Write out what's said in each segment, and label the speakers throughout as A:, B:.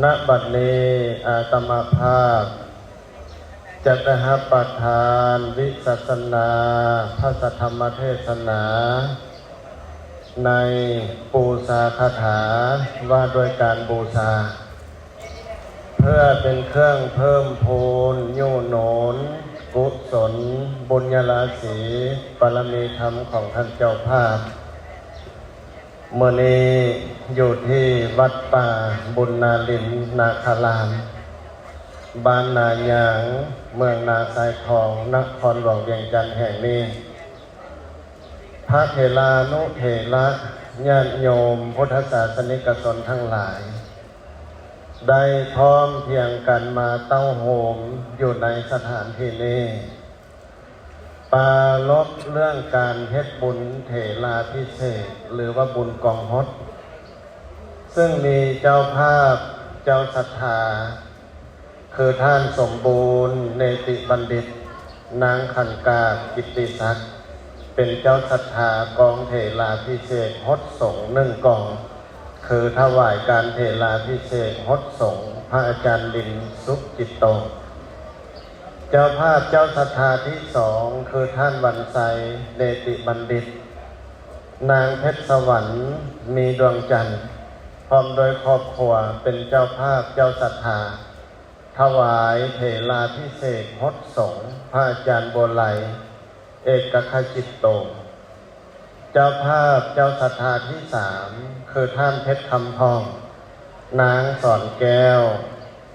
A: ณบัดนี้อาตมาภาพจะได้รับประทานวิสัชนาพระธรรมเทศนาในปูชาคาถาว่าโดยการบูชาเพื่อเป็นเครื่องเพิ่มพูนยุโหนนกุศลบุญญาราศีบารมีธรรมของท่านเจ้าภาพเมื่อนี้อยู่ที่วัดป่าบุญนาลินนาคารามบ้านนาหยางเมืองนาทรายทองนครหลวงเวียงจันทร์แห่งนี้พระเถรานุเถระญาติโยมพุทธศาสนิกชนทั้งหลายได้พร้อมเพียงกันมาเต้าโหมอยู่ในสถานที่นี้ปรารภเรื่องการเฮ็ดบุญเถราพิเศษหรือว่าบุญกองฮดซึ่งมีเจ้าภาพเจ้าศรัทธาคือท่านสมบูรณ์เนติบัณฑิตนางขันกากิตติศักดิ์เป็นเจ้าศรัทธากองเถราพิเศษฮดสงฆ์1 กองคือถวายการเถราพิเศษฮดสงฆ์พระอาจารย์ลินสุขจิตโตเจ้าภาพเจ้าศรัทธาที่2คือท่านวันไซเนติบัณฑิตนางเพชรสวรรค์มีดวงจันทร์พร้อมโดยครอบครัวเป็นเจ้าภาพเจ้าศรัทธาถวายเถราพิเศษฮดสงฆ์พระอาจารย์บัวไหลเอกคจิตโตเจ้าภาพเจ้าศรัทธาที่3คือท่านเพชรคำพองนางสอนแก้ว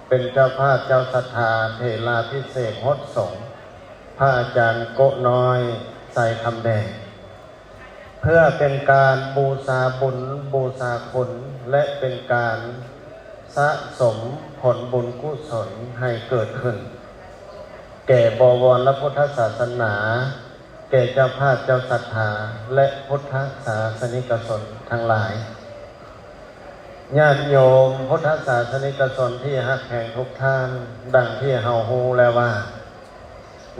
A: เป็นเจ้าภาพเจ้าศรัทธาเถราพิเศษฮดสงฆ์พระอาจารย์โกน้อยใส่คำแดงเพื่อเป็นการบูชาบุญบูชาคุณและเป็นการสะสมผลบุญกุศลให้เกิดขึ้นแก่บวรและพุทธศาสนาแก่เจ้าภาพเจ้าศรัทธาและพุทธศาสนิกชนทั้งหลายญาติโยมพุทธศาสนิกชนที่ฮักแห่งทุกท่านดังที่เฮาฮู้แล้วว่า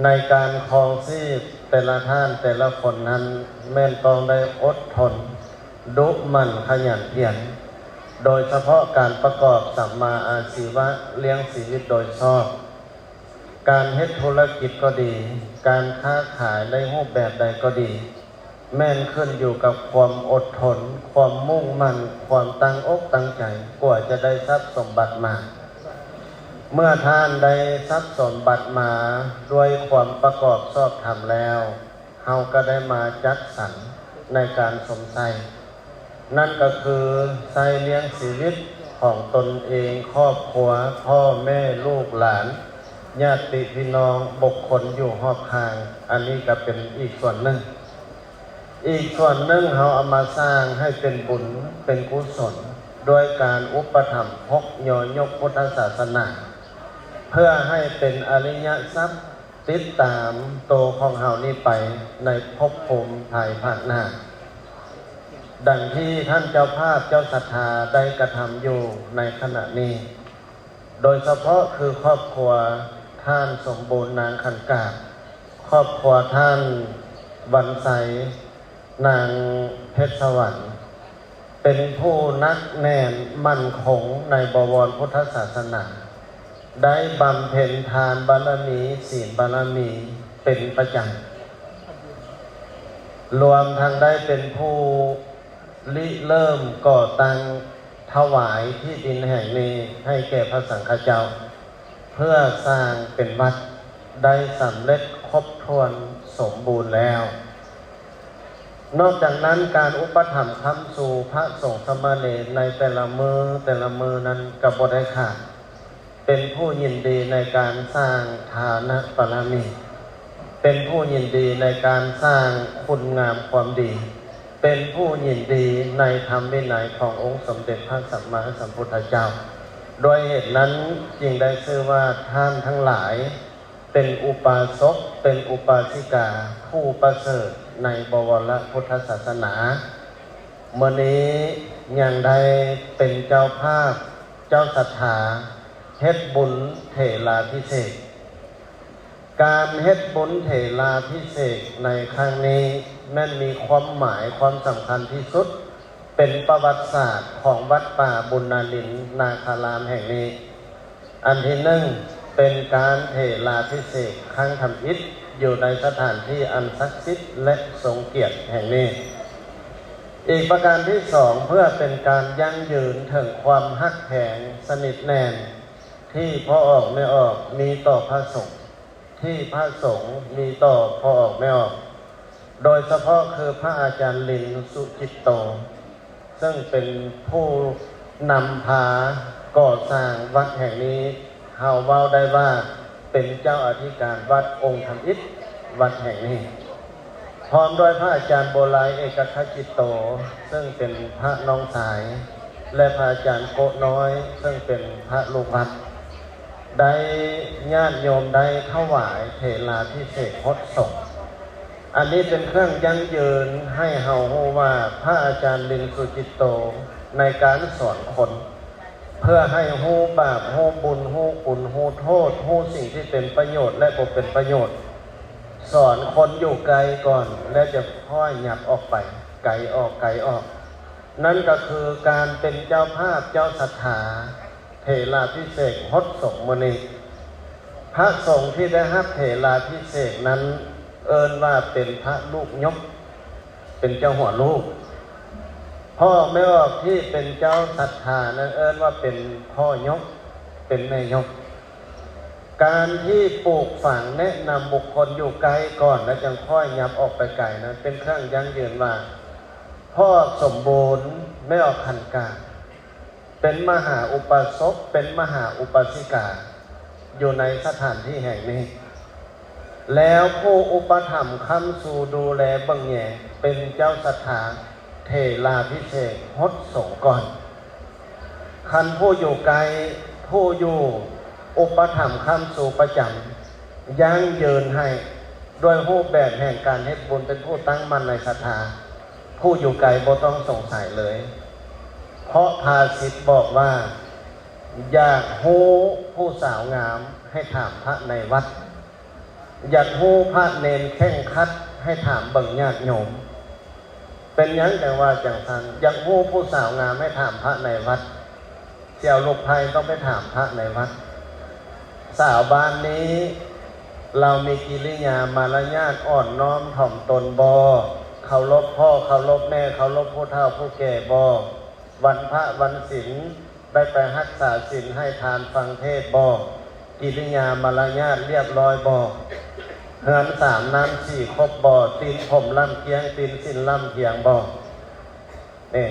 A: ในการครองชีพแต่ละท่านแต่ละคนนั้นแม่นต้องได้อดทนดุมั่นขยันเพียรโดยเฉพาะการประกอบสัมมาอาชีวะเลี้ยงชีวิตโดยชอบการเฮ็ดธุรกิจก็ดีการค้าขายในรูปแบบใดก็ดีแม่นขึ้นอยู่กับความอดทนความมุ่งมั่นความตั้งอกตั้งใจกว่าจะได้ทรัพย์สมบัติมาเมื่อท่านได้ทรัพย์สมบัติมาด้วยความประกอบชอบธรรมแล้วเฮาก็ได้มาจัดสรรในการสมใส่นั่นก็คือใส่เลี้ยงชีวิตของตนเองครอบครัวพ่อแม่ลูกหลานญาติพี่น้องบุคคลอยู่รอบข้างอันนี้ก็เป็นอีกส่วนหนึ่งเขาเอามาสร้างให้เป็นบุญเป็นกุศลโดยการอุปถัมภ์พกยอยกพุทธศาสนาเพื่อให้เป็นอริยทรัพย์ติดตามโตของเฮานี้ไปในภพภูมิภายภาคหน้าดังที่ท่านเจ้าภาพเจ้าศรัทธาได้กระทำอยู่ในขณะนี้โดยเฉพาะคือครอบครัวท่านสมบูรณ์นางขันกาครอบครัวท่านวันไซนางเพชรสวรรค์เป็นผู้นักแน่นมั่นคงในบวรพุทธศาสนาได้บำเพ็ญทานบารมีศีลบารมีเป็นประจำรวมทั้งได้เป็นผู้ริเริ่มก่อตั้งถวายที่ดินแห่งนี้ให้แก่พระสังฆเจ้าเพื่อสร้างเป็นวัดได้สำเร็จครบถ้วนสมบูรณ์แล้วนอกจากนั้นการอุปถัมภ์ค้ำสู่พระสงฆ์สามเณรในแต่ละมือนั้นกับบได้ขาดเป็นผู้ยินดีในการสร้างฐานะบารมีเป็นผู้ยินดีในการสร้างคุณงามความดีเป็นผู้ยินดีในธรรมวินัยขององค์สมเด็จพระสัมมาสัมพุทธเจ้าโดยเหตุนั้นจึงได้ชื่อว่าท่านทั้งหลายเป็นอุปาสกเป็นอุปาสิกาผู้ประเสริฐในบวรพุทธศาสนาเมื่อนี้ยังได้เป็นเจ้าภาพเจ้าศรัทธาเฮ็ดบุญเถราพิเศษการเฮ็ดบุญเถราพิเศษในครั้งนี้แม่นมีความหมายความสำคัญที่สุด เป็นประวัติศาสตร์ของวัดป่าบุญนาลินนาคารามแห่งนี้อันที่หนึ่งเป็นการเทลาภิเษกครั้งทำอิฐอยู่ในสถานที่อันศักดิ์สิทธิ์และทรงเกียรติแห่งนี้อีกประการที่สองเพื่อเป็นการยั่งยืนถึงความฮักแพงสนิทแน่นที่พ่อออกไม่ออกมีต่อพระสงฆ์ที่พระสงฆ์มีต่อพ่อออกไม่ออกโดยเฉพาะคือพระอาจารย์ลินสุจิตโตซึ่งเป็นผู้นำพาก่อสร้างวัดแห่งนี้เฮาเว้าได้ว่าเป็นเจ้าอธิการวัดองค์ธรรมอิฐวัดแห่งนี้พร้อมด้วยพระอาจารย์โบราณเอกคจิตโตซึ่งเป็นพระน้องชายและพระอาจารย์โกน้อยซึ่งเป็นพระลูกวัดได้ญาติโยมได้ถวายเถราภิเษกพจน์สงฆ์อันนี้เป็นเครื่องยั่งยืนให้เฮารู้ว่าพระอาจารย์ลินสุจิตโตในการสอนคนเพื่อให้รู้บาปรู้บุญรู้คุณรู้โทษรู้สิ่งที่เป็นประโยชน์และบ่เป็นประโยชน์สอนคนอยู่ไกลก่อนและจะค่อยหยับออกไปไกลออกไกลออกนั่นก็คือการเป็นเจ้าภาพเจ้าศรัทธาเถราภิเษกพจน์สงฆ์มื้อนี้พระสงฆ์ที่ได้รับเถราภิเษกนั้นเอิ้นว่าเป็นพระลูกยกเป็นเจ้าหัวลูกพ่อไม่ออกที่เป็นเจ้าศรัทธานั้นเอิ้นว่าเป็นพ่อยกเป็นแม่ยกการที่ปลูกฝังแนะนำบุคคลอยู่ไกลก่อนแล้วจึงค่อยยับออกไปไกลนั้นเป็นเครื่องยั่งยืนว่าพ่อสมบูรณ์ไม่ออกขันกาเป็นมหาอุปสมบทเป็นมหาอุปสิกาอยู่ในสถานที่แห่งนี้แล้วผู้อุปถัมภ์ค้ำสู่ดูแลบังแยเป็นเจ้าศรัทธาเถราภิเษกพจน์สงฆ์ก่อนคันผู้อยู่ไกลผู้อยู่อุปถัมภ์ค้ำสู่ประจำยั่งยืนให้ด้วยรูปแบบแห่งการเฮ็ดบุญเป็นผู้ตั้งมั่นในศรัทธาผู้อยู่ไกลบ่ต้องสงสัยเลยเพราะภาษิตบอกว่าอยากฮู้ผู้สาวงามให้ถามพระในวัดอยากฮู้พระเนรแข่งขัดให้ถามเบิ่งญาติโยมเป็นหยังแต่ว่าจังซั่นอยากฮู้ผู้สาวงามให้ถามพระในวัดเสี่ยวลูกไผ่ต้องไปถามพระในวัดสาวบ้านนี้เรามีกิริยามารยาทอ่อนน้อมถ่อมตนบ่เคารพพ่อเคารพแม่เคารพผู้เฒ่าผู้แก่บ่วันพระวันศีลได้ไปรักษาศีลให้ทานฟังเทศน์บ่กิริยามารยาทเรียบร้อยบ่เฮือนสามน้ำสี่ครบบ่ตีนผมล่ำเคียงตีนสิ้นล่ำเคียงบ่นี่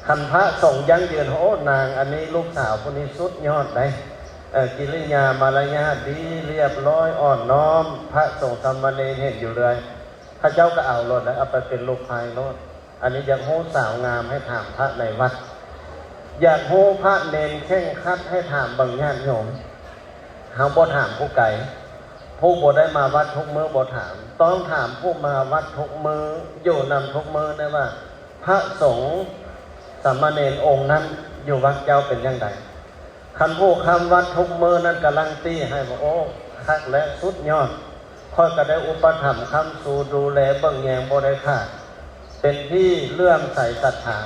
A: คันพระส่งยั่งยืนโอ้นางอันนี้ลูกสาวคนนี้สุดยอดเลยกิริยามารยาทดีเรียบร้อยอ่อนน้อมพระสงฆ์สามเณรเห็นอยู่เลยข้าเจ้าก็เอารถแล้วเอาไปเป็นลูกพายรถอันนี้อยากโหสาวงามให้ถามพระในวัดอยากโหพระเนรแข่งขัดให้ถามบางญาติโยมเฮาบ่ถามผู้ไกลผู้บ่ได้มาวัดทุกมื้อบ่ถามต้องถามผู้มาวัดทุกมื้ออยู่นำทุกมื้อนะว่าพระสงฆ์สามเณรองค์นั้นอยู่วัดเจ้าเป็นยังไงคันผู้คำวัดทุกมื้อนั้นกำลังตี้ให้ว่าโอ้คักและสุดยอดค่อยก็ได้อุปถัมภ์ค้ำสู่ดูแลเบิ่งแยงบ่ได้ขาดเป็นที่เลื่อมใสศรัทธา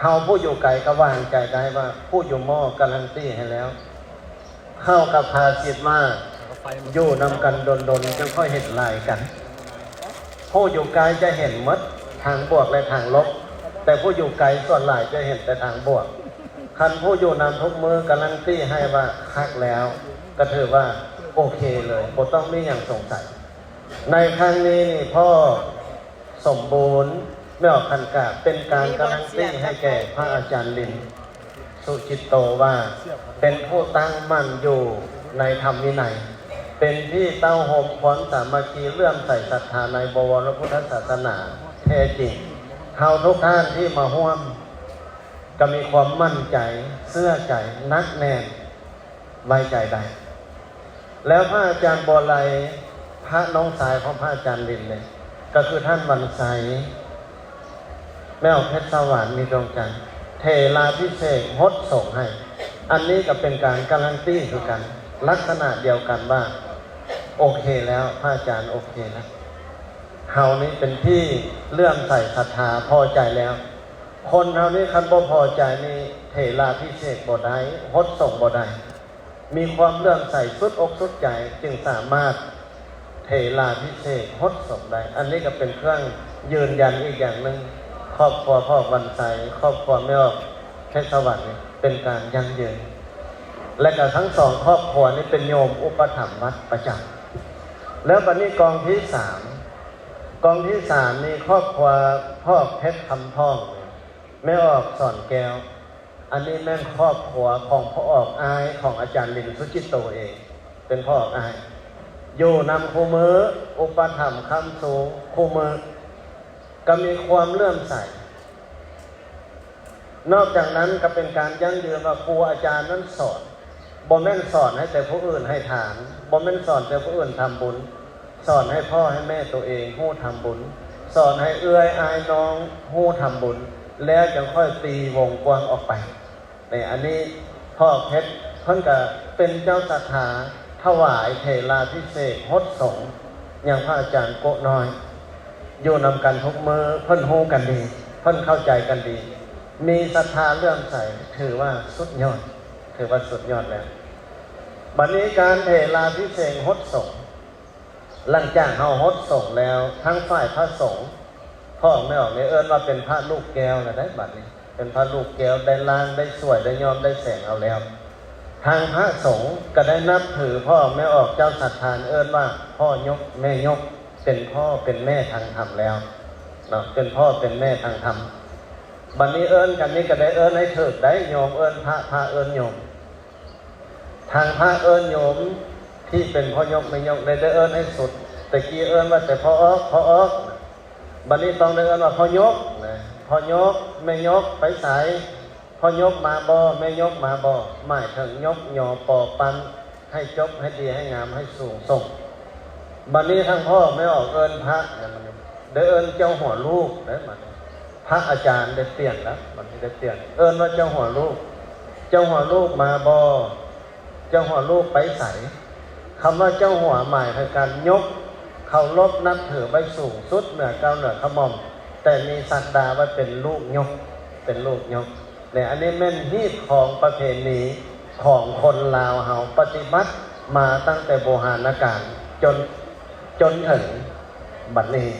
A: เฮาผู้อยู่ไกลก็วางใจได้ว่าผู้อยู่หม้อกำลังตี้ให้แล้วเข้ากับภาษิตว่าอยู่นำกันดนๆจึงค่อยเห็นลายกันผู้อยู่ไกลจะเห็นหมดทางบวกและทางลบแต่ผู้อยู่ไกลส่วนหลายจะเห็นแต่ทางบวกคันผู้อยู่นำทุกมือกำลังตี้ให้ว่าคักแล้วก็ถือว่าโอเคเลยบ่ต้องมีอย่างสงสัยในครั้งนี้นี่พ่อสมบูรณ์ไม่ออกคันกาเป็นการกำลังตี้ให้แก่พระอาจารย์ลินสุจิตโตว่าเป็นผู้ตั้งมั่นอยู่ในธรรมวินัยเป็นที่เต้าโฮมขวัญสามัคคีเลื่อมใสศรัทธาในบวรพุทธศาสนาแท้จริงเฮาทุกท่านที่มาร่วมก็มีความมั่นใจเชื่อใจนักแน่นไว้ใจได้แล้วพระอาจารย์โบราณพระน้องชายของพระอาจารย์ลินเลยก็คือท่านวันไสแม่ออกเพชรสวรรค์มีดวงจันทร์เทราภิเษกพจน์ส่งให้อันนี้ก็เป็นการการันตีคือกันลักษณะเดียวกันว่าโอเคแล้วพระอาจารย์โอเคแล้วเฮานี้เป็นที่เลื่อมใสศรัทธาพอใจแล้ว คนเท่านี้คันบ่พอใจนี่เถราพิเศษบ่ได้ฮดส่งบ่ได้มีความเลื่อมใสสุดอกสุดใจจึงสามารถเถราพิเศษฮดส่งได้อันนี้ก็เป็นเครื่องยืนยันอีกอย่างหนึ่งครอบครัวพ่อวันใสครอบครัวแม่ออกเพชรสวรรค์เป็นการยั่งยืนและก็ทั้งสองครอบครัวนี้เป็นโยมอุปถัมภ์วัดประจำแล้วบัดนี้กองที่สามนี่ครอบครัวพ่อเพชรคำท่องแม่ออกสอนแก้วอันนี้แม่นครอบครัวของพ่อออกอายของอาจารย์ลินสุจิตโตเองเป็นพ่อออกอายอยู่นำคู่มืออุปถัมภ์คำสูงคู่มือก็มีความเลื่อมใสนอกจากนั้นก็เป็นการยั่งยืนว่าครูอาจารย์นั้นสอนบ่แม่นสอนให้แต่ผู้อื่นให้ทานบ่แม่นสอนแต่ผู้อื่นทำบุญสอนให้พ่อให้แม่ตัวเองฮู้ทำบุญสอนให้เอื้อยอายน้องฮู้ทำบุญแล้วจึงค่อยตีวงกว้างออกไปในอันนี้พ่อเพชรเพิ่นก็เป็นเจ้าศรัทธาถวายเถราพิเศษกฮดสงฆ์อย่างพระอาจารย์โกน้อยอยู่นำกันทุกมือเพิ่นฮู้กันดีเพิ่นเข้าใจกันดีมีศรัทธาเลื่อมใสถือว่าสุดยอดแล้วบัดนี้การเถราพิเศษกฮดสงฆ์หลังจากเฮาฮดสงฆ์แล้วทั้งฝ่ายพระสงฆ์พ่อไม่ออกเนี่ยว่าเป็นพระลูกแก้วนะได้บัดนี้เป็นพระลูกแก้วได้ล้างได้สวยได้ยอมได้แสงเอาแล้วทางพระสงฆ์ก็ได้นับถือพ่อไม่ออกเจ้าศรัทธาว่าพ่อยกแม่ยกเป็นพ่อเป็นแม่ทางธรรมแล้วเนาะเป็นพ่อเป็นแม่ทางธรรมบัดนี้กันนี้ก็ได้ให้เถิดได้โยมพระโยมทางพระโยมที่เป็นพ่อยกไม่ยกได้ให้สุดแต่กี้ว่าแต่พ่อออกบัดนี้ต้องได้ว่าพ่อยกนะพ่อยกไม่ยกไปใส่พ่อยกมาบ่ไม่ยกมาบ่หมายถึงยกหยอปอปันให้จบให้ดีให้งามให้สูงส่งบัดนี้ทั้งพ่อไม่ออกพระได้เจ้าหัวลูกได้มาพระอาจารย์ได้เปลี่ยนแล้วบัดนี้ได้เปลี่ยนว่าเจ้าหัวลูกมาบ่เจ้าหัวลูกไปใส่คำว่าเจ้าหัวหมายถึงการยกเคารพนับถือไว้สูงสุดเหนือเก้าเหนือขมอมแต่มีศักดาว่าเป็นลูกยกเนี่ยอันนี้แม่นฮีดของประเพณีของคนลาวเฮาปฏิบัติมาตั้งแต่โบราณกาลจนถึงบัดนี้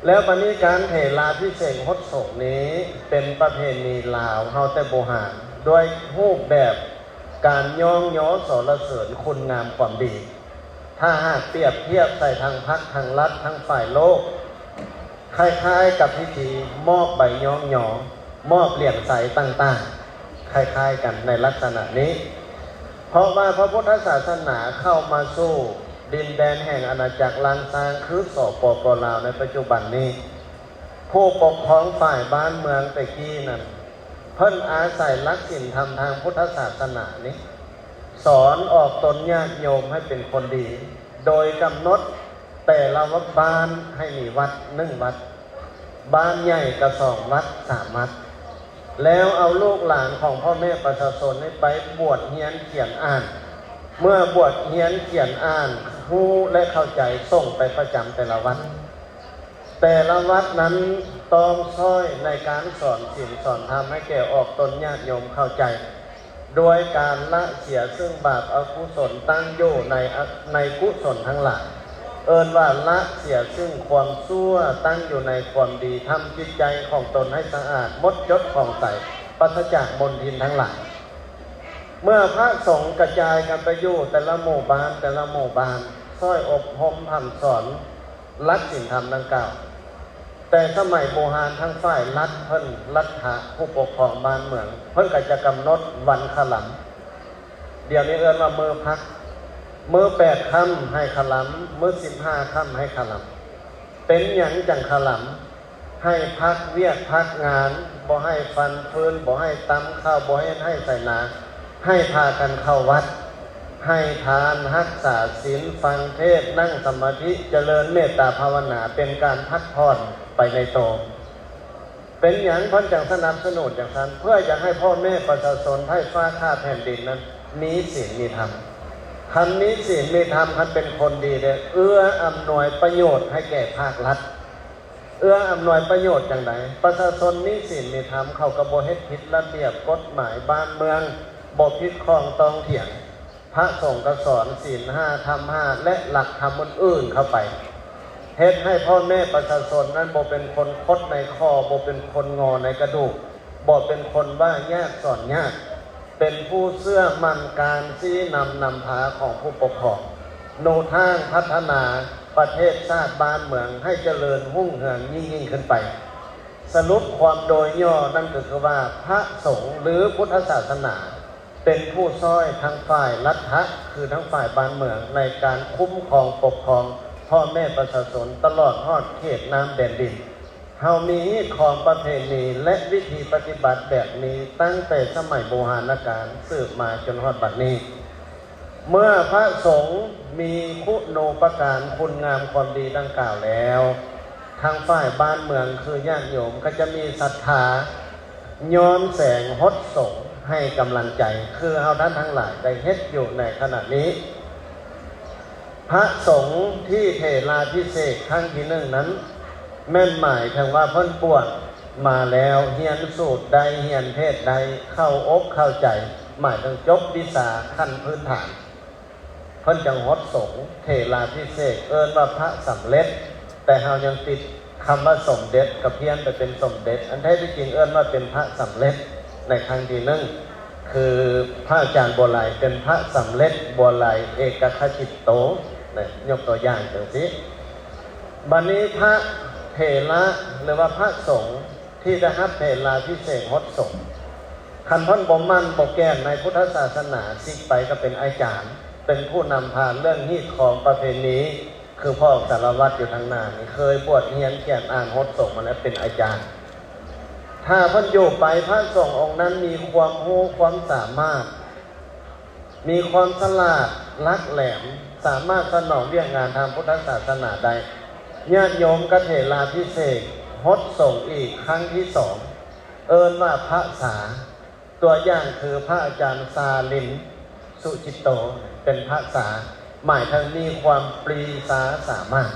A: แล้วบัดนี้การเถราพิเศษกฮดสงฆ์นี้เป็นประเพณีลาวเฮาแต่โบราณด้วยรูปแบบการย่องย้อสรรเสริญคุณงามความดีถ้าหากเปรียบเทียบใส่ทางพรรคทางรัฐทางฝ่ายโลกคล้ายๆกับพิธีมอบใบย่องย้อมอบเหรียญใสต่างๆคล้ายๆกันในลักษณะนี้เพราะว่าพระพุทธศาสนาเข้ามาสู่ดินแดนแห่งอาณาจักรล้านซางคือสปป.ลาวในปัจจุบันนี้ผู้ปกครองฝ่ายบ้านเมืองแต่กี้นั้นเพิ่นอาศัยหลักศีลธรรมทางพุทธศาสนานี้สอนออกตนญาติโยมให้เป็นคนดีโดยกำหนดแต่ละวัดบ้านให้มีวัด1 วัดบ้านใหญ่ก็2 วัด3 วัดแล้วเอาลูกหลานของพ่อแม่ประชาชนให้ไปบวชเรียนเขียนอ่านเมื่อบวชเรียนเขียนอ่านรู้และเข้าใจส่งไปประจำแต่ละวัดนั้นต้องช่วยในการสอนศีลสอนธรรมให้แก่ออกตนญาติโยมเข้าใจโดยการละเสียซึ่งบาปอกุศลตั้งอยู่ในกุศลทั้งหลายว่าละเสียซึ่งความชั่วตั้งอยู่ในความดีทำจิตใจของตนให้สะอาดหมดจดผ่องใสปราศจากมลทินทั้งหลายเมื่อพระสงฆ์กระจายกันไปอยู่แต่ละหมู่บ้านช่วยอบรมทำสอนลัทธิศีลธรรมดังกล่าวแต่สมัยโบราณทั้งฝ่ายรัฐผู้ปกครองบ้านเมืองเพิ่นก็จะกำหนดวันขลังเดี๋ยวนี้ว่ามื้อพักมื้อ8 ค่ำให้ขลังมื้อ15 ค่ำให้ขลังเป็นหยังจังขลังให้พักเวียกพักงานบ่ให้ฟันฟืนบ่ให้ตำข้าวบ่ให้ใส่นาให้พากันเข้าวัดให้ทานรักษาศีลฟังเทศน์นั่งสมาธิเจริญเมตตาภาวนาเป็นการพักผ่อนไปในโตเป็นอย่างพ้นจากสนับสนุนอย่างนั้นเพื่อจะให้พ่อแม่ประชาชนให้ฟ้าข้าแผ่นดินนั้นมีศีลมีธรรมคันนี้ศีลมีธรรมคันเป็นคนดีเลยอำนวยประโยชน์ให้แก่ภาครัฐ เอื้ออำนวยประโยชน์อย่างไรประชาชนมีศีลมีธรรมเขากระโบเฮ็ดผิดระเบียบกฎหมายบ้านเมืองบ่ผิดข้องต้องเถียงพระสงฆ์ก็สอนศีลห้าธรรมห้าและหลักธรรมอื่นๆเข้าไปเฮ็ดให้พ่อแม่ประชาชนนั้นบ่เป็นคนคดในคอบ่เป็นคนงอในกระดูกบ่เป็นคนว่ายากสอนยากเป็นผู้เชื่อมั่นการชี้นำพาของผู้ปกครองโนทางพัฒนาประเทศชาติบ้านเมืองให้เจริญรุ่งเรืองยิ่งขึ้นไปสรุปความโดยย่อนั่นก็คือว่าพระสงฆ์หรือพุทธศาสนาเป็นผู้ช่วยทั้งฝ่ายรัฐะคือทั้งฝ่ายบ้านเมืองในการคุ้มครองปกครองพ่อแม่ประชาชนตลอดทอดเขตน้ำแดนดินเฮามีของประเพณีและวิธีปฏิบัติแบบนี้ตั้งแต่สมัยโบราณกาลสืบมาจนฮอดบัดนี้เมื่อพระสงฆ์มีคุณูปการคุณงามความดีดังกล่าวแล้วทางฝ่ายบ้านเมืองคือญาติโยมก็จะมีศรัทธาย้อนแสงฮดสงฆ์ให้กำลังใจคือเฮาท่านทั้งหลายได้เฮ็ดอยู่ในขณะนี้พระสงฆ์ที่เทศาภิเษกครั้งที่หนึ่งนั้นแม่นหมายถึงว่าเพิ่นบวชมาแล้วเฮียนสูตรใดเฮียนเพศใดเข้าอกเข้าใจหมายถึงจบวิชาขั้นพื้นฐานเพิ่นจังฮดสงฆ์เทศาภิเษกเอิ้นว่าพระสำเร็จแต่เฮายังติดคำว่าสมเด็จกับเพี้ยนไปเป็นสมเด็จอันแท้ที่จริงเอิ้นว่าเป็นพระสำเร็จในครั้งที่หนึ่งคือพระอาจารย์บัวลายเป็นพระสำเร็จบัวลายเอกคจิตโตเนี่ยยกตัวอย่างจังสิบัดนี้พระเถระหรือว่าพระสงฆ์ที่ได้รับเทศาภิเษกฮดสงฆ์คันเพิ่นบ่มั่นบ่แก่นในพุทธศาสนาสิไปก็เป็นอาจารย์เป็นผู้นำพาเรื่องฮีตของประเพณีคือพ่อสารวัตรอยู่ทางหน้านี่เคยบวชเรียนแก่นอ่านฮดสงฆ์มาแล้วเป็นอาจารย์ถ้าเพิ่นอยู่ไปพระสงฆ์องค์นั้นมีความรู้ความสามารถมีความฉลาดลักแหลมสามารถสนองเรื่องงานทางพุทธศาสนาได้ญาติโยมก็เทศาภิเษกฮดสงฆ์อีกครั้งที่สองเอิ้นว่าพระสาตัวอย่างคือพระอาจารย์ซาลินสุจิตโตเป็นพระสาหมายถึงมีความปรีชาสามารถ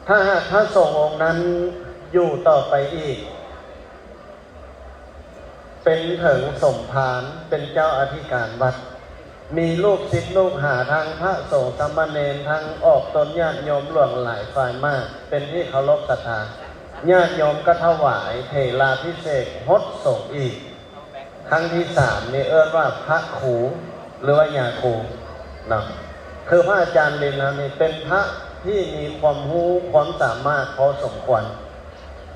A: ถ้าหากพระสงฆ์องค์นั้นอยู่ต่อไปอีกเป็นถึงสมภารเป็นเจ้าอธิการวัดมีลูกศิษย์ลูกหาทางพระสงฆ์สามเณรทางออกตนญาติโยมหลวงหลายฝ่ายมากเป็นที่เคารพศรัทธาญาติโยมก็ถวายเทศาภิเษกฮดสงฆ์อีกครั้งที่สามนี่เอิ้นว่าพระครูหรือว่าญาครูนะคือพระอาจารย์ลินนะนี่เป็นพระที่มีความรู้ความสามารถพอสมควร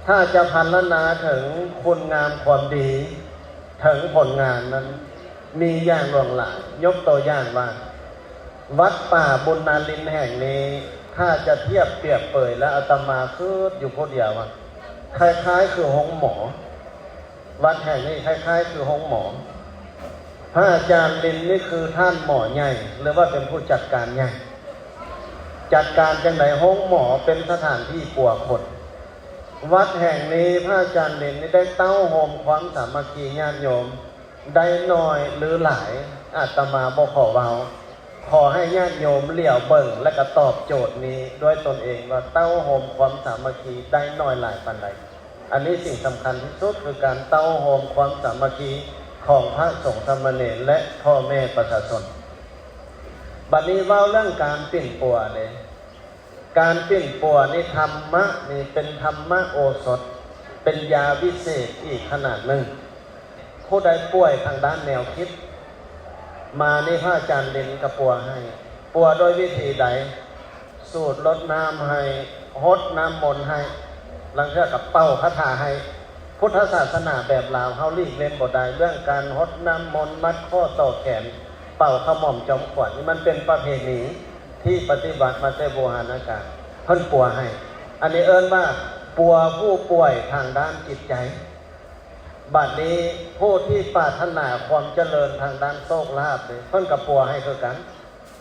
A: ถ้าจะพรรณนาถึงคุณงามความดีถึงผลงานนั้นมีอย่างหลวงหลายยกตัวอย่างว่าวัดป่าบุญนาลินแห่งนี้ถ้าจะเทียบเปรียบเปยและอาตมาคืออยู่คนเดียวว่าคล้ายๆคือห้องหมอวัดแห่งนี้คล้ายๆคือห้องหมอพระอาจารย์ลินนี่คือท่านหมอใหญ่หรือว่าเป็นผู้จัดการใหญ่จัดการจังไหนห้องหมอเป็นสถานที่ปัวคนวัดแห่งนี้พระอาจารย์ลินนี่ได้เต้าโฮมความสามัคคีญาติโยมได้น้อยหรือหลายอาตมาบ่ขอเว้าขอให้ญาติโยมเหลี่ยวเบิ่งและก็ตอบโจทย์นี้ด้วยตนเองว่าเต้าโฮมความสามัคคีได้น้อยหลายปานใดอันนี้สิ่งสำคัญที่สุดคือการเต้าโฮมความสามัคคีของพระสงฆ์สามเณรและพ่อแม่ประชาชนบัดนี้เว้าเรื่องการปิ้นปัวเลยการปิ้นปัวนี่ธรรมะนี่เป็นธรรมะโอสถเป็นยาวิเศษอีกขนาดหนึ่งผู้ใดป่วยทางด้านแนวคิดมานี่พระอาจารย์เด่นกับปัวให้ปัวโดยวิธีใดสูตรลดน้ำให้ฮดน้ำมนต์ให้ลังเทื่อกับเป้าคาถาให้พุทธศาสนาแบบลาวเฮาลีกเล่นบ่ได้เรื่องการฮดน้ำมนต์มัดข้อต่อแขนเป่าขมอมจอมขวัญนี่มันเป็นประเพณีที่ปฏิบัติมาแต่โบราณกาลเพิ่นปัวให้อันนี้เอิ้นว่าปัวผู้ป่วยทางด้านจิตใจบัดนี้ผู้ที่ปรารถนาความเจริญทางด้านโชคลาภเลยเพิ่นกับปัวให้คือกัน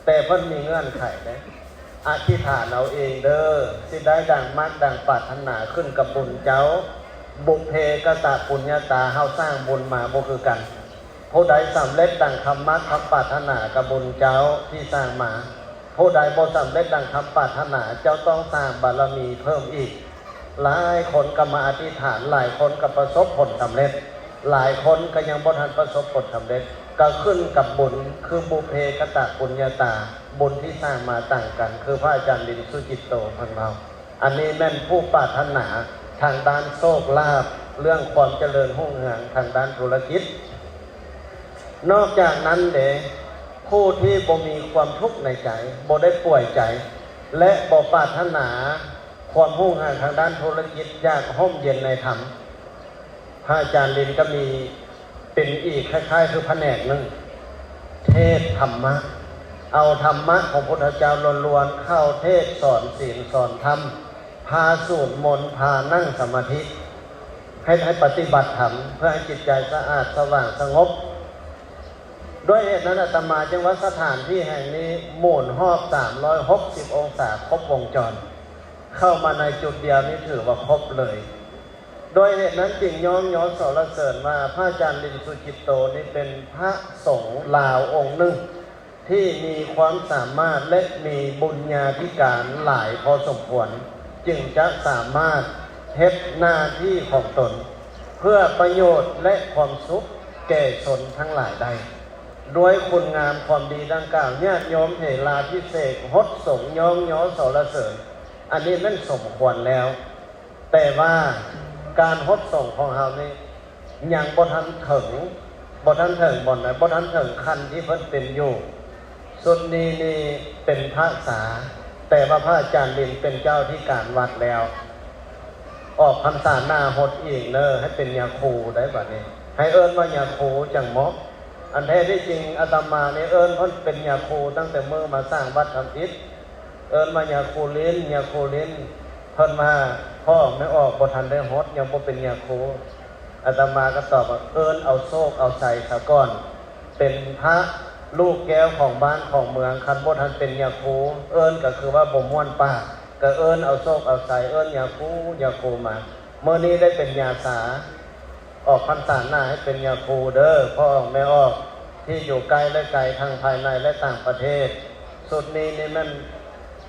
A: แต่เพิ่นมีเงื่อนไขเด้อธิษฐานเอาเองเด้อสิได้ดังมักดังปรารถนาขึ้นกับบุญเจ้าบุพเพกตปุญญาตาเฮาสร้างบุญมาบ่คือกันผู้ใดสำเร็จดังคำมักคำปรารถนากับบุญเจ้าที่สร้างมาผู้ใดบ่สำเร็จดังคำปรารถนาเจ้าต้องสร้างบารมีเพิ่มอีก หลายคนก็มาอธิษฐานหลายคนก็ประสบผลสำเร็จหลายคนก็ยังบ่ทันประสบผลสำเร็จก็ขึ้นกับบุญคือบุพเพกตปุญญาตาบุญที่สร้างมาต่างกันคือพระอาจารย์ลินสุจิตโตของเราอันนี้แม่นผู้ปรารถนาทางด้านโชคลาภเรื่องความเจริญรุ่งเรืองทางด้านธุรกิจนอกจากนั้นเด้ผู้ที่บ่มีความทุกข์ในใจบ่ได้ป่วยใจและบ่ปรารถนาความรุ่งเรืองทางด้านธุรกิจอยากห่มเย็นในธรรมพระอาจารย์ลินก็มีเป็นอีกคล้ายๆคือแผนกหนึ่งเทศธรรมะเอาธรรมะของพุทธเจ้าล้วนๆเข้าเทศสอนศีลสอนธรรมพาสวดมนต์พานั่งสมาธิให้ปฏิบัติธรรมเพื่อให้จิตใจสะอาดสว่างสงบด้วยเหตุนั้นอาตมาจึงว่าสถานที่แห่งนี้หมุนรอบ360องศาครบวงจรเข้ามาในจุดเดียวนี้ถือว่าครบเลยโดยเหตุนั้นจึงย้อนสรรเสริญว่าพระอาจารย์ลินสุจิตโตนี้เป็นพระสงฆ์ลาวองค์หนึ่งที่มีความสามารถและมีบุญญาธิการหลายพอสมควรจึงจะสามารถเฮ็ดหน้าที่ของตนเพื่อประโยชน์และความสุขแก่ชนทั้งหลายได้ด้วยคุณงามความดีดังกล่าวญาติโยมเถราภิเษกฮดสงฆ์ย้อสรรเสริญอันนี้นั่นสมควรแล้วแต่ว่าการฮดส่งของเรานี่ยังบ่ทันถึงบ่ทันถึงขั้นที่เพิ่นเป็นอยู่ส่วนนี้นี่เป็นพระสาแต่ว่าพระอาจารย์ลินเป็นเจ้าที่การวัดแล้วออกพรรษาหน้าฮดอีกเนอะให้เป็นยาคูได้บัดนี้ให้เอิ้นว่ายาคูจังเหมาะอันแท้ที่จริงอาตมาเนี่ยเอิ้นเพิ่นเป็นยาคูตั้งแต่เมื่อมาสร้างวัดทำอิฐเอิ้นว่ายาคูลิ้นเพิ่นมาพ่อไม่ออกบ่ทันได้ฮดยังบ่เป็นยาคูอาตมาก็ตอบว่าเอิ้นเอาโชคเอาใจซะก่อนเป็นพระลูกแก้วของบ้านของเมืองคันบ่ทันเป็นยาคูเอิ้นก็คือว่าบ่ม่วนปากก็เอิ้นเอาโชคเอาใจเอิ้นยาคูมาเมื่อนี้ได้เป็นยาสาออกพรรษาหน้าให้เป็นยาคูเด้อพ่อออกแม่ออกที่อยู่ใกล้และไกลทางภายในและต่างประเทศสุดนี้นี่มัน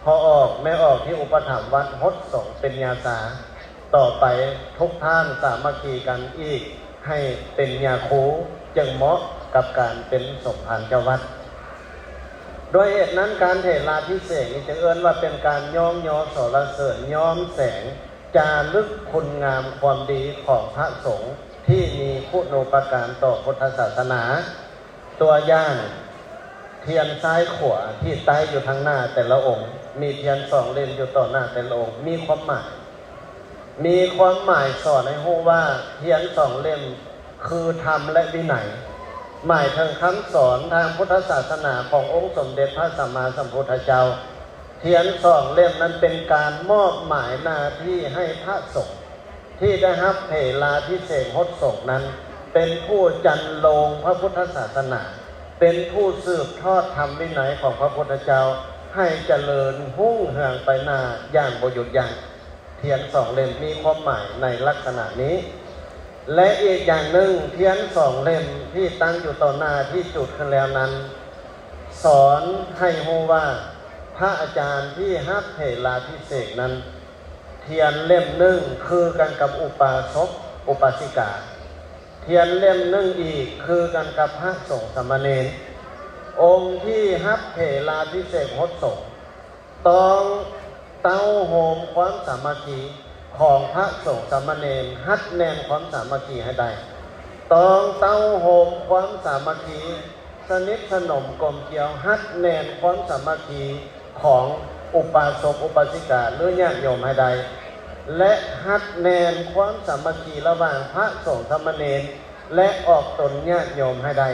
A: พอออกแม่ออกที่อุปถัมภ์วัดฮดสงฆ์เป็นยาสาต่อไปทุกท่านสามัคคีกันอีกให้เป็นยาคูจึงเหมาะกับการเป็นสมภารเจ้าวัดโดยเหตุนั้นการเทศนาพิเศษนี้จะเอิ้นว่าเป็นการย้อสรรเสริญย้อมแสงจารึกคุณงามความดีของพระสงฆ์ที่มีคุณูปการต่อพุทธศาสนาตัวอย่างเทียนซ้ายขวาที่ใต้อยู่ทางหน้าแต่ละองค์มีเทียน2 เล่มอยู่ต่อหน้าแต่ละองค์มีความหมายสอนให้รู้ว่าเทียน2 เล่มคือธรรมและวินัยหมายถึงคำสอนทางพุทธศาสนาขององค์สมเด็จพระสัมมาสัมพุทธเจ้าเทียน2 เล่มนั้นเป็นการมอบหมายหน้าที่ให้พระสงฆ์ที่ได้รับเถราภิเษกฮดสงฆ์นั้นเป็นผู้จันโลงพระพุทธศาสนาเป็นผู้สืบทอดธรรมวินัยของพระพุทธเจ้าให้เจริญรุ่งเรืองไปหน้าอย่างบ่หยุดยั้งเทียน2 เล่มมีความหมายในลักษณะนี้และอีกอย่างหนึ่งเทียน2 เล่มที่ตั้งอยู่ต่อหน้าที่จุดขึ้นแล้วนั้นสอนให้รู้ว่าพระอาจารย์ที่รับเถราภิเษกนั้นเทียนเล่มหนึ่งคือกันกับอุปาสกอุปาสิกาเทียนเล่มหนึ่งอีกคือกันกับพระสงฆ์สามเณรองค์ที่รับเถราภิเษกฮดสงฆ์ต้องเต้าโหมความสามัคคีของพระสงฆ์สามเณรฮัดแน่นความสามัคคีให้ได้ต้องเต้าโหมความสามัคคีสนิทสนมกลมเกลียวฮัดแน่นความสามัคคีของอุปาสกอุปาสิกาหรือญาติโยมให้ได้และฮัดแน่นความสามัคคีระหว่างพระสงฆ์สามเณรและออกตนญาติโยมให้ได้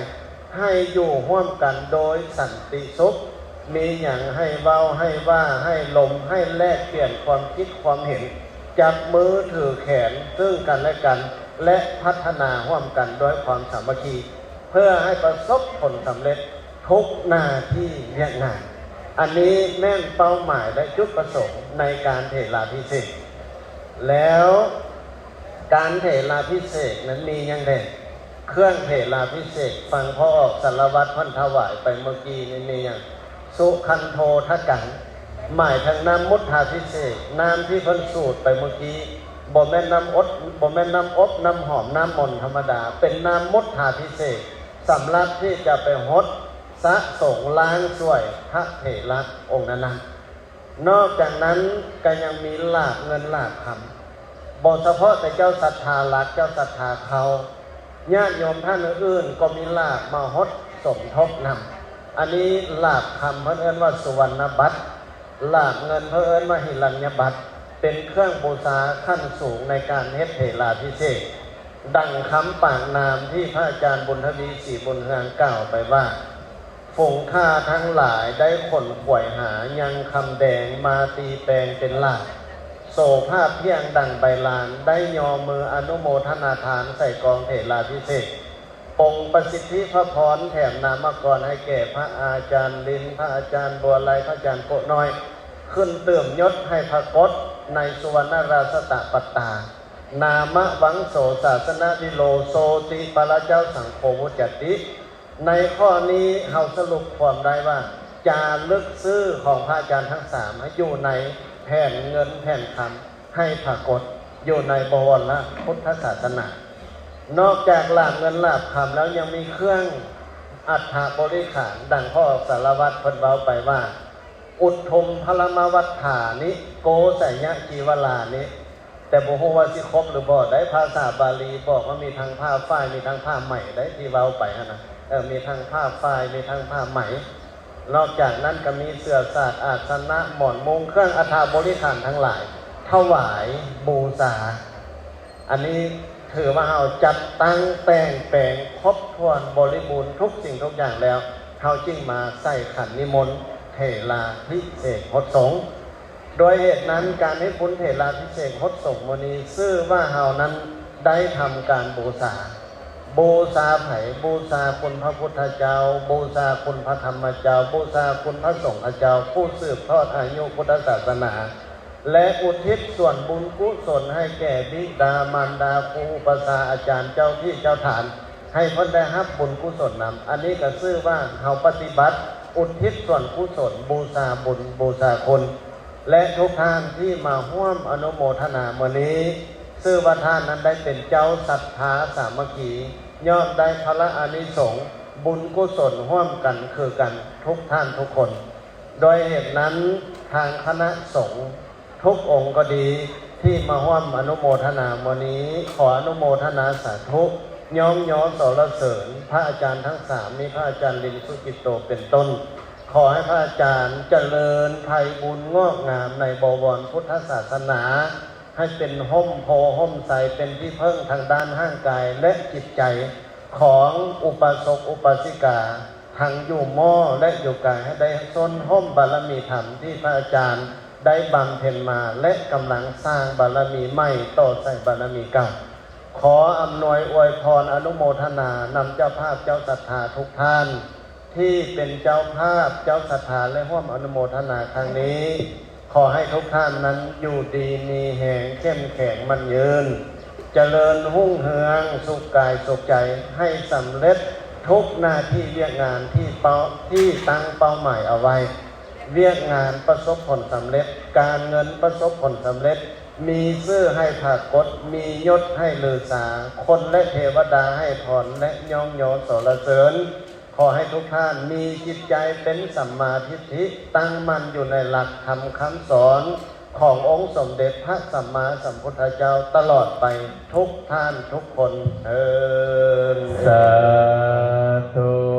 A: ให้อยู่ร่วมกันโดยสันติสุขมีอย่างให้เว้าให้ว่าให้ลมให้แลกเปลี่ยนความคิดความเห็นจับมือถือแขนซึ่งกันและกันและพัฒนาร่วมกันด้วยความสามัคคีเพื่อให้ประสบผลสำเร็จทุกหน้าที่เรียกงานอันนี้แม่นเป้าหมายและจุดประสงค์ในการเถราภิเษกแล้วการเถราภิเษกนั้นมีอย่างไรเครื่องเถราภิเษกฟังพ่อออกสารวัตรพันถวายไปเมื่อกี้นี่มีอย่างสุขันโธทกัง หมายถึงน้ำมุทธาพิเศษน้ำที่เพิ่นสูตรไปเมื่อกี้บ่แม่นน้ำบ่แม่นน้ำอบน้ำหอมน้ำมนต์ธรรมดาเป็นน้ำมุทธาพิเศษสำหรับที่จะไปฮดสะสงล้างช่วยพระเถระองค์นั้นนอกจากนั้นก็ยังมีลาภเงินลาภคำบอกเฉพาะแต่เจ้าศรัทธาหลักเจ้าศรัทธาเขาญาติโยมท่านอื่นก็มีลาภมาฮดสมทบนำอันนี้ลาภคำเพิ่นเอิ้นว่าสุวรรณบัตรลาภเงินเพิ่นเอิ้นว่าหิรัญญบัตรเป็นเครื่องบูชาขั้นสูงในการเฮ็ดเถราพิเศษดังคำปากนามที่พระอาจารย์บุญทวีศรีบุญเฮืองกล่าวไปว่าฝูงข้าทั้งหลายได้ขนขวยหายังคำแดงมาตีแปลงเป็นลาภโสภาพเพียงดังใบลานได้ยอมืออนุโมทนาทานใส่กองเถราพิเศษปงประสิทธิพระพรแถมนามกรให้แก่พระอาจารย์ลินพระอาจารย์บัวไลพระอาจารย์โกน้อยขึ้นเติมยศให้พระกฏในสุวรรณราชตะปัตตานามวังโสศาสนาวิโลโสติปรเจ้าสังโฆวุจติในข้อนี้เราสรุปความได้ว่าจารึกชื่อของพระอาจารย์ทั้งสามอยู่ในแผ่นเงินแผ่นคำให้ปรากฏอยู่ในบวรพุทธศาสนานอกจากลาภเงินลาภคำแล้วยังมีเครื่องอัฐบริขารดังพ่อสารวัตรเพิ่นเว้าไปว่าอุทธมพลมวัฏฐานิโกสัยยะจีวลานิแต่บ่ฮู้ว่าสิครบหรือบ่ได้ภาษาบาลีบอกว่ามีทั้งผ้าฝ้ายมีทั้งผ้าไหมได้ที่เว้าไปนะมีทั้งผ้าฝ้ายมีทั้งผ้าไหมนอกจากนั้นก็มีเสื้อสาดอาสนะหมอนมุงเครื่องอัฐบริขารทั้งหลายถวายบูชาอันนี้ถือว่าเราจัดตั้งแต่งแปลงครบถ้วนบริบูรณ์ทุกสิ่งทุกอย่างแล้วเขาจึงมาใส่ขันนิมนต์เถราพิเศษหดสงฆ์โดยเหตุนั้นการให้พุทธเถราพิเศษหดสงฆ์วันนี้ชื่อว่าเฮานั้นได้ทำการบูชาไผ่บูชาคุณพระพุทธเจ้าบูชาคุณพระธรรมเจ้าบูชาคุณพระสงฆ์เจ้าผู้สืบทอดอายุพุทธศาสนาและอุทิศส่วนบุญกุศลให้แก่บิดามารดาครูอุปชาอาจารย์เจ้าที่เจ้าฐานให้เพิ่นได้รับบุญกุศลนำอันนี้ก็ชื่อว่าเฮาปฏิบัติอุทิศส่วนกุศลบูชาบุญบูชาคุณและทุกท่านที่มาร่วมอนุโมทนามื้อนี้ชื่อว่าท่านนั้นได้เป็นเจ้าศรัทธาสามัคคีย่อมได้พระอานิสงส์บุญกุศลร่วมกันคือกันทุกท่านทุกคนโดยเหตุนั้นทางคณะสงฆ์ทุกองค์ก็ดีที่มาร่วมอนุโมทนามื้อนี้ขออนุโมทนาสาธุย้อมย้อสรรเสริญพระอาจารย์ทั้งสามมีพระอาจารย์ลินสุกิตโตเป็นต้นขอให้พระอาจารย์เจริญไพบุญงอกงามในบวรพุทธศาสนาให้เป็นห่มโพห่มใสเป็นที่พึ่งทางด้านร่างกายและจิตใจของอุปสกอุปสิกาทั้งอยู่หม้อและอยู่กายให้ได้ส้นห่มบารมีธรรมที่พระอาจารย์ได้บำเพ็ญมาและกำลังสร้างบารมีใหม่ต่อใส่บารมีเก่าขออำนวยอวยพรอนุโมทนานำเจ้าภาพเจ้าศรัทธาทุกท่านที่เป็นเจ้าภาพเจ้าศรัทธาและร่วมอนุโมทนาครั้งนี้ขอให้ทุกท่านนั้นอยู่ดีมีแห่งเข้มแข็งมั่นยืนเจริญรุ่งเรืองสุขกายสุขใจให้สำเร็จทุกหน้าที่เรียกงานที่ตั้งเป้าหมายเอาไว้เรียกงานประสบผลสำเร็จการเงินประสบผลสำเร็จมีชื่อให้ปรากฏมียศให้ลือสาคนและเทวดาให้พรและย่องโยสรรเสริญขอให้ทุกท่านมีจิตใจเป็นสัมมาทิฏฐิตั้งมั่นอยู่ในหลักธรรมคำสอนขององค์สมเด็จพระสัมมาสัมพุทธเจ้าตลอดไปทุกท่านทุกคนเถิดสาธุ